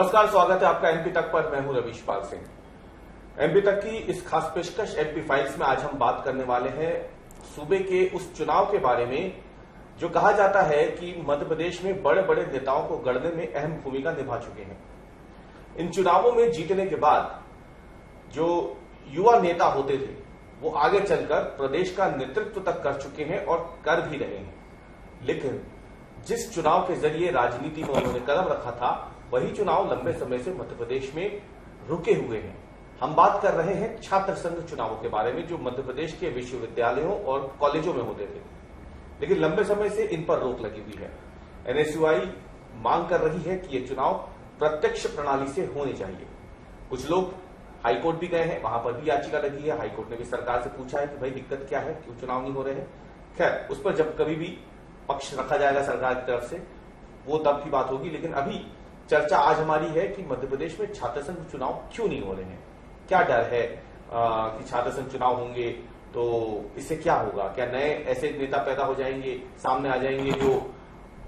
नमस्कार, स्वागत है आपका एमपी तक पर। मैं हूं रविशपाल सिंह। एमपी तक की इस खास पेशकश एमपी फाइल्स में आज हम बात करने वाले हैं सूबे के उस चुनाव के बारे में जो कहा जाता है कि मध्य प्रदेश में बड़े बड़े नेताओं को गढ़ने में अहम भूमिका निभा चुके हैं। इन चुनावों में जीतने के बाद जो युवा नेता होते थे वो आगे चलकर प्रदेश का नेतृत्व तक कर चुके हैं और कर भी रहे हैं। लेकिन जिस चुनाव के जरिए राजनीति में उन्होंने कदम रखा था वही चुनाव लंबे समय से मध्य प्रदेश में रुके हुए हैं। हम बात कर रहे हैं छात्र संघ चुनावों के बारे में जो मध्य प्रदेश के विश्वविद्यालयों और कॉलेजों में होते थे, लेकिन लंबे समय से इन पर रोक लगी हुई है। एनएसयूआई मांग कर रही है कि ये चुनाव प्रत्यक्ष प्रणाली से होने चाहिए। कुछ लोग हाईकोर्ट भी गए हैं, वहां पर भी याचिका लगी है। हाईकोर्ट ने भी सरकार से पूछा है कि भाई दिक्कत क्या है, क्यों चुनाव नहीं हो रहे हैं। खैर, उस पर जब कभी भी पक्ष रखा जाएगा सरकार की तरफ से वो तब की बात होगी। लेकिन अभी चर्चा आज हमारी है कि मध्य प्रदेश में छात्र संघ चुनाव क्यों नहीं हो रहे हैं। क्या डर है कि छात्र संघ चुनाव होंगे तो इससे क्या होगा? क्या नए ऐसे नेता पैदा हो जाएंगे, सामने आ जाएंगे जो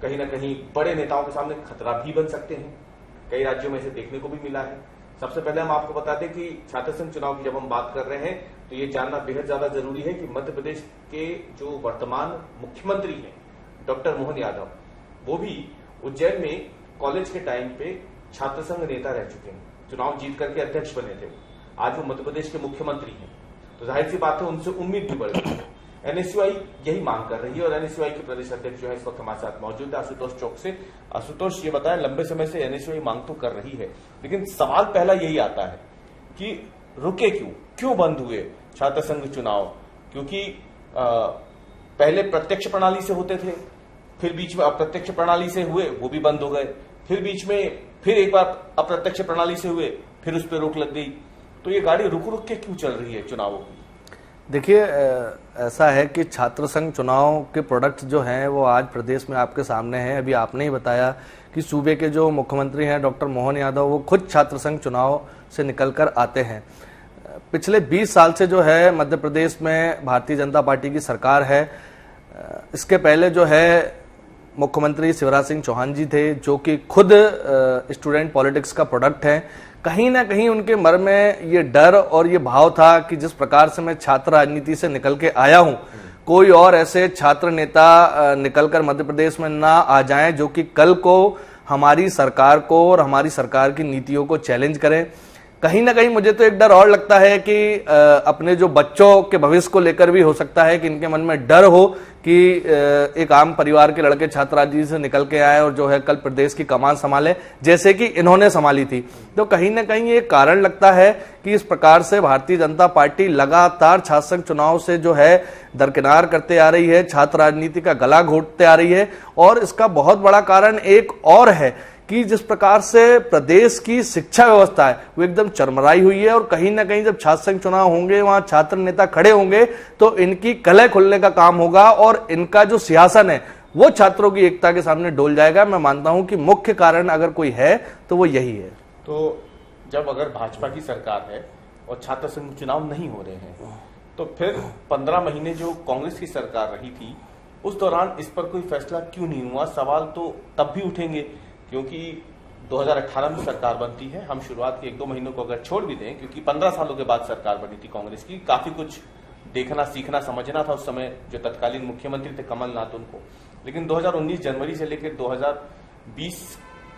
कहीं ना कहीं बड़े नेताओं के सामने खतरा भी बन सकते हैं? कई राज्यों में इसे देखने को भी मिला है। सबसे पहले हम आपको बता दें कि छात्र संघ चुनाव की जब हम बात कर रहे हैं तो ये जानना बेहद ज्यादा जरूरी है कि मध्य प्रदेश के जो वर्तमान मुख्यमंत्री हैं डॉक्टर मोहन यादव, वो भी उज्जैन में कॉलेज के टाइम पे छात्र संघ नेता रह चुके हैं। चुनाव जीत करके अध्यक्ष बने थे। आज वो मध्य प्रदेश के मुख्यमंत्री हैं, तो जाहिर सी बात है उनसे उम्मीद भी बढ़ रही है। एनएसयूआई यही मांग कर रही है और एनएसयूआई के प्रदेश अध्यक्ष जो है इस वक्त हमारे साथ मौजूद है आशुतोष चौक से। आशुतोष, ये बताएं, लंबे समय से एनएसयूआई मांग तो कर रही है, लेकिन सवाल पहला यही आता है कि रुके क्यों बंद हुए छात्र संघ चुनाव? क्योंकि पहले प्रत्यक्ष प्रणाली से होते थे, फिर बीच में अप्रत्यक्ष प्रणाली से हुए, वो भी बंद हो गए। फिर बीच में फिर एक बार अप्रत्यक्ष प्रणाली से हुए, फिर उस पर रोक लग गई। तो ये गाड़ी रुक के क्यों चल रही है चुनावों की? देखिए, ऐसा है कि छात्र संघ चुनाव के प्रोडक्ट जो हैं वो आज प्रदेश में आपके सामने हैं। अभी आपने ही बताया कि सूबे के जो मुख्यमंत्री हैं डॉक्टर मोहन यादव, वो खुद छात्र संघ चुनाव से निकलकर आते हैं। पिछले 20 साल से जो है मध्य प्रदेश में भारतीय जनता पार्टी की सरकार है। इसके पहले जो है मुख्यमंत्री शिवराज सिंह चौहान जी थे, जो कि खुद स्टूडेंट पॉलिटिक्स का प्रोडक्ट हैं। कहीं ना कहीं उनके मन में ये डर और ये भाव था कि जिस प्रकार से मैं छात्र राजनीति से निकल के आया हूं, कोई और ऐसे छात्र नेता निकलकर मध्य प्रदेश में ना आ जाएं जो कि कल को हमारी सरकार को और हमारी सरकार की नीतियों को चैलेंज करें। कहीं ना कहीं मुझे तो एक डर और लगता है कि अपने जो बच्चों के भविष्य को लेकर भी हो सकता है कि इनके मन में डर हो कि एक आम परिवार के लड़के छात्र राजनीति से निकल के आए और जो है कल प्रदेश की कमान संभाले जैसे कि इन्होंने संभाली थी। तो कहीं ना कहीं ये कारण लगता है कि इस प्रकार से भारतीय जनता पार्टी लगातार छात्र संघ चुनाव से जो है दरकिनार करते आ रही है, छात्र राजनीति का गला घोटते आ रही है। और इसका बहुत बड़ा कारण एक और है कि जिस प्रकार से प्रदेश की शिक्षा व्यवस्था है वो एकदम चरमराई हुई है। और कहीं ना कहीं जब छात्र संघ चुनाव होंगे, वहां छात्र नेता खड़े होंगे तो इनकी कलह खुलने का काम होगा और इनका जो सियासन है वो छात्रों की एकता के सामने डोल जाएगा। मैं मानता हूं कि मुख्य कारण अगर कोई है तो वो यही है। तो जब अगर भाजपा की सरकार है और छात्र संघ चुनाव नहीं हो रहे हैं, तो फिर 15 महीने जो कांग्रेस की सरकार रही थी उस दौरान इस पर कोई फैसला क्यों नहीं हुआ? सवाल तो तब भी उठेंगे क्योंकि 2018 में सरकार बनती है। हम शुरुआत के 1-2 महीनों को अगर छोड़ भी दें, क्योंकि 15 सालों के बाद सरकार बनी थी कांग्रेस की, काफी कुछ देखना, सीखना, समझना था उस समय जो तत्कालीन मुख्यमंत्री थे कमलनाथ उनको। लेकिन 2019 जनवरी से लेकर 2020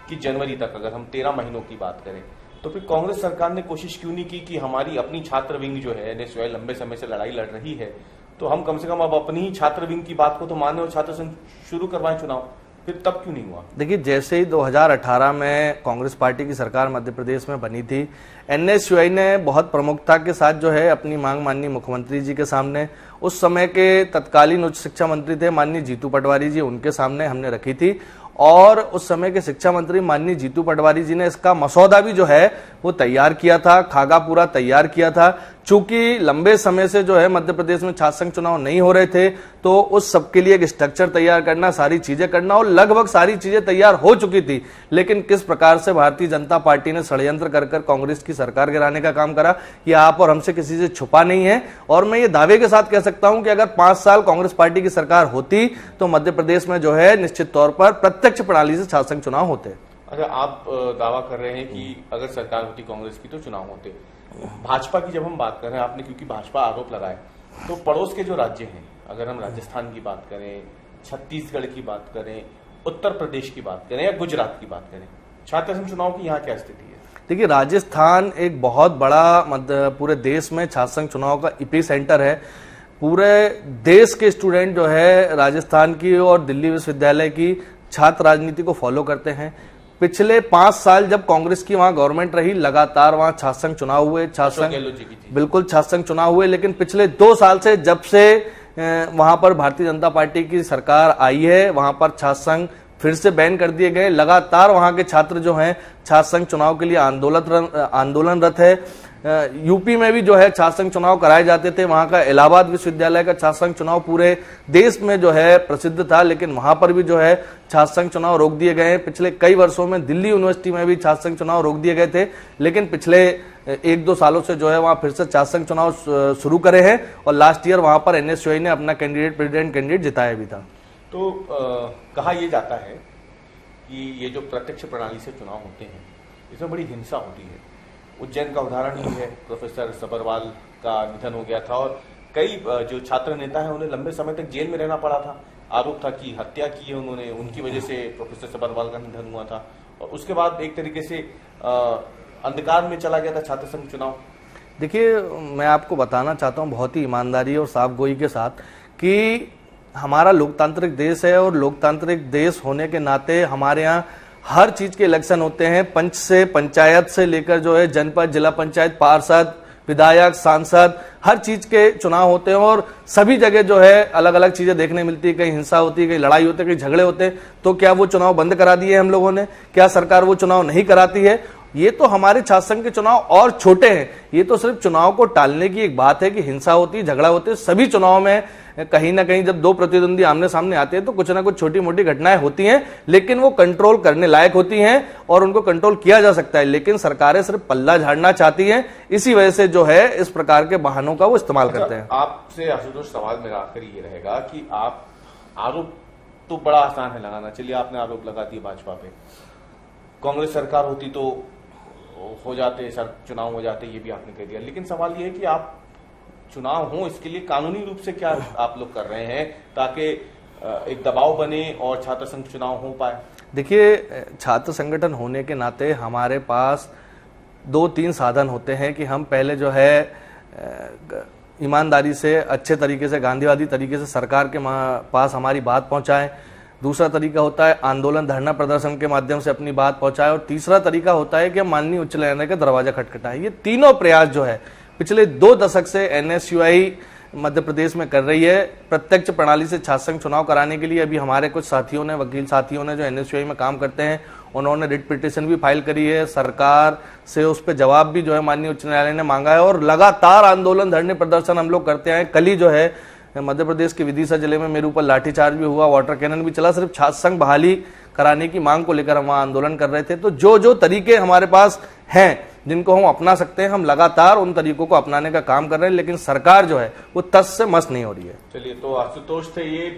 की जनवरी तक अगर हम 13 महीनों की बात करें तो फिर कांग्रेस सरकार ने कोशिश क्यों नहीं की कि हमारी अपनी छात्र विंग जो है एनएसयूआई लंबे समय से लड़ाई लड़ रही है, तो हम कम से कम अब अपनी ही छात्र विंग की बात को तो माने और छात्र संघ शुरू करवाएं चुनाव? फिर तब क्यों नहीं हुआ? देखिए, जैसे ही 2018 में कांग्रेस पार्टी की सरकार मध्य प्रदेश में बनी थी, एनएसयूआई ने बहुत प्रमुखता के साथ जो है अपनी मांग माननीय मुख्यमंत्री जी के सामने, उस समय के तत्कालीन उच्च शिक्षा मंत्री थे माननीय जीतू पटवारी जी, उनके सामने हमने रखी थी। और उस समय के शिक्षा मंत्री माननीय जीतू पटवारी जी ने इसका मसौदा भी जो है वो तैयार किया था, खाका पूरा तैयार किया था। चूंकि लंबे समय से जो है मध्य प्रदेश में छात्र संघ चुनाव नहीं हो रहे थे, तो उस सबके लिए एक स्ट्रक्चर तैयार करना, सारी चीजें करना, और लगभग सारी चीजें तैयार हो चुकी थी। लेकिन किस प्रकार से भारतीय जनता पार्टी ने षड्यंत्र कर कांग्रेस की सरकार गिराने का काम करा, ये आप और हमसे किसी से छुपा नहीं है। और मैं ये दावे के साथ कह सकता हूं कि अगर 5 साल कांग्रेस पार्टी की सरकार होती तो मध्य प्रदेश में जो है निश्चित तौर पर प्रत्यक्ष प्रणाली से छात्र संघ चुनाव होते। अच्छा, आप दावा कर रहे हैं कि अगर सरकार होती कांग्रेस की तो चुनाव होते। भाजपा की जब हम बात कर रहे हैं, आपने क्योंकि भाजपा आरोप लगाए, तो पड़ोस के जो राज्य हैं, अगर हम राजस्थान की बात करें, छत्तीसगढ़ की बात करें, उत्तर प्रदेश की बात करें या गुजरात की बात करें, छात्र संघ चुनाव की यहाँ क्या स्थिति है? देखिए, राजस्थान एक बहुत बड़ा पूरे देश में छात्र संघ चुनाव का एपी सेंटर है। पूरे देश के स्टूडेंट जो है राजस्थान की और दिल्ली विश्वविद्यालय की छात्र राजनीति को फॉलो करते हैं। पिछले 5 साल जब कांग्रेस की वहां गवर्नमेंट रही, लगातार वहां छात्र संघ चुनाव हुए, बिल्कुल छात्र संघ चुनाव हुए। लेकिन पिछले 2 साल से जब से वहां पर भारतीय जनता पार्टी की सरकार आई है, वहां पर छात्र संघ फिर से बैन कर दिए गए। लगातार वहां के छात्र जो हैं छात्र संघ चुनाव के लिए आंदोलनरत है। यूपी में भी जो है छात्र संघ चुनाव कराए जाते थे। वहां का इलाहाबाद विश्वविद्यालय का छात्र संघ चुनाव पूरे देश में जो है प्रसिद्ध था, लेकिन वहां पर भी जो है छात्र संघ चुनाव रोक दिए गए। पिछले कई वर्षों में दिल्ली यूनिवर्सिटी में भी छात्र संघ चुनाव रोक दिए गए थे, लेकिन पिछले 1-2 सालों से जो है वहां फिर से छात्र संघ चुनाव शुरू करे हैं और लास्ट ईयर वहां पर एनएसयूआई ने अपना प्रेसिडेंट कैंडिडेट जिताया भी था। तो कहा यह जाता है कि ये जो प्रत्यक्ष प्रणाली से चुनाव होते हैं, इसमें बड़ी हिंसा होती है। उज्जैन का उदाहरण भी है, प्रोफेसर सबरवाल का निधन हो गया था और कई जो छात्र नेता हैं उन्हें लंबे समय तक जेल में रहना पड़ा था। आरोप था कि हत्या की है उन्होंने, उनकी वजह से प्रोफेसर सबरवाल का निधन हुआ था और उसके बाद एक तरीके से अंधकार में चला गया था छात्र संघ चुनाव। देखिए, मैं आपको बताना चाहता हूं बहुत ही ईमानदारी और साफगोई के साथ कि हमारा लोकतांत्रिक देश है और लोकतांत्रिक देश होने के नाते हमारे यहाँ हर चीज के इलेक्शन होते हैं। पंच से पंचायत से लेकर जो है जनपद, जिला पंचायत, पार्षद, विधायक, सांसद, हर चीज के चुनाव होते हैं और सभी जगह जो है अलग अलग चीजें देखने मिलती है। कहीं हिंसा होती है, कहीं लड़ाई होती है, कहीं झगड़े होते हैं। तो क्या वो चुनाव बंद करा दिए हम लोगों ने? क्या सरकार वो चुनाव नहीं कराती है? ये तो हमारे छात्र संघ के चुनाव और छोटे हैं। ये तो सिर्फ चुनाव को टालने की एक बात है कि हिंसा होती है, झगड़ा होती है। सभी चुनाव में कहीं ना कहीं जब 2 प्रतिद्वंदी आमने सामने आते हैं तो कुछ ना कुछ छोटी मोटी घटनाएं होती हैं, लेकिन वो कंट्रोल करने लायक होती हैं और उनको कंट्रोल किया जा सकता है। लेकिन सरकारें सिर्फ पल्ला झाड़ना चाहती हैं, इसी वजह से जो है इस प्रकार के बहानों का वो इस्तेमाल करते हैं। आपसे आशुतोष सवाल मेरा आखिरी ये रहेगा कि आप आरोप तो बड़ा आसान है लगाना, चलिए आपने आरोप लगा दिए भाजपा पे, कांग्रेस सरकार होती तो हो जाते, चुनाव हो जाते, ये भी आपने कह दिया। लेकिन सवाल ये है कि आप चुनाव हो इसके लिए कानूनी रूप से क्या आप लोग कर रहे हैं ताकि एक दबाव बने और छात्र संघ चुनाव हो पाए? देखिए, छात्र संगठन होने के नाते हमारे पास 2-3 साधन होते हैं कि हम पहले जो है ईमानदारी से, अच्छे तरीके से, गांधीवादी तरीके से सरकार के पास हमारी बात पहुंचाएं। दूसरा तरीका होता है आंदोलन, धरना प्रदर्शन के माध्यम से अपनी बात पहुंचाएं और तीसरा तरीका होता है कि हम माननीय उच्च न्यायालय का दरवाजा खटखटाएं। ये तीनों प्रयास जो है पिछले 2 दशक से एनएसयूआई मध्य प्रदेश में कर रही है। प्रत्यक्ष प्रणाली से छात्र संघ चुनाव कराने के लिए अभी हमारे कुछ साथियों ने, वकील साथियों ने जो एनएसयूआई में काम करते हैं, उन्होंने रिट पिटीशन भी फाइल करी है। सरकार से उस पर जवाब भी जो है माननीय उच्च न्यायालय ने मांगा है और लगातार आंदोलन, धरने प्रदर्शन हम लोग करते हैं। कल ही जो है मध्य प्रदेश के विदिशा जिले में मेरे ऊपर लाठीचार्ज भी हुआ, वाटर कैनन भी चला, सिर्फ छात्र संघ बहाली कराने की मांग को लेकर हम वहां आंदोलन कर रहे थे। तो जो तरीके हमारे पास हैं जिनको हम अपना सकते हैं, हम लगातार उन तरीकों को अपनाने का काम कर रहे हैं, लेकिन सरकार जो है वो तस से मस नहीं हो रही है। चलिए, तो आशुतोष थे ये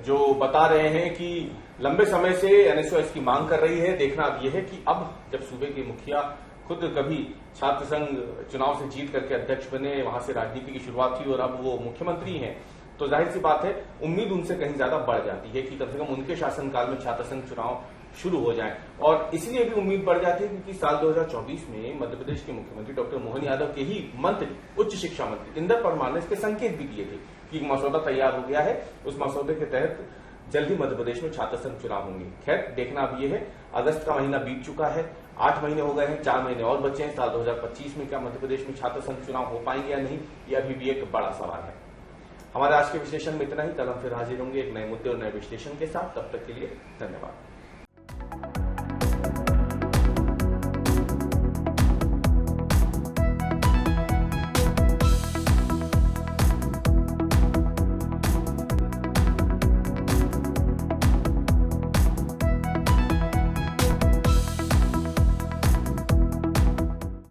जो बता रहे हैं कि लंबे समय से एनएसयूआई इसकी मांग कर रही है। देखना अब ये है कि अब जब सूबे के मुखिया खुद कभी छात्र संघ चुनाव से जीत करके अध्यक्ष बने, वहां से राजनीति की शुरुआत हुई और अब वो मुख्यमंत्री हैं, तो जाहिर सी बात है उम्मीद उनसे कहीं ज्यादा बढ़ जाती है कि कम से कम उनके शासनकाल में छात्र संघ चुनाव शुरू हो जाए। और इसलिए भी उम्मीद बढ़ जाती है क्योंकि साल 2024 में मध्य प्रदेश के मुख्यमंत्री डॉक्टर मोहन यादव के ही मंत्री, उच्च शिक्षा मंत्री इंदर परमार ने इसके संकेत भी दिए थे कि मसौदा तैयार हो गया है, उस मसौदे के तहत जल्द ही मध्य प्रदेश में छात्र संघ चुनाव होंगे। खैर, देखना अब ये है, अगस्त का महीना बीत चुका है, 8 महीने हो गए हैं, 4 महीने और बचे हैं। साल 2025 में क्या मध्य प्रदेश में छात्र संघ चुनाव हो पाएंगे या नहीं, ये अभी भी एक बड़ा सवाल है। हमारे आज के विश्लेषण में इतना ही। कल हम फिर हाजिर होंगे एक नए मुद्दे और नए विश्लेषण के साथ। तब तक के लिए धन्यवाद।